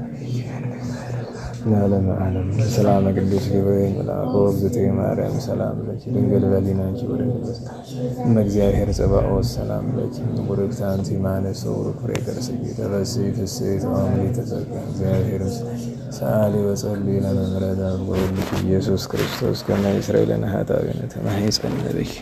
ለዓለመ ዓለም። ሰላም ቅዱስ ገብርኤል መልአክ ወእግዝእትየ ማርያም ሰላም ለኪ ድንግል በሊናኪ ወድንግል በሥጋኪ እመ እግዚአብሔር ጸባኦት ሰላም ለኪ ቡርክት አንቲ እምአንስት ወቡሩክ ፍሬ ከርሥኪ ተፈሥሒ ፍሥሕት ወምልዕተ ጸጋ እግዚአብሔር ምስሌኪ ሰአሊ ወጸልዪ ለነ ምሕረተ ወወልድኪ ኢየሱስ ክርስቶስ ከመ ይስረይ ለነ ኃጣውኢነ ተማኅፀነ ብኪ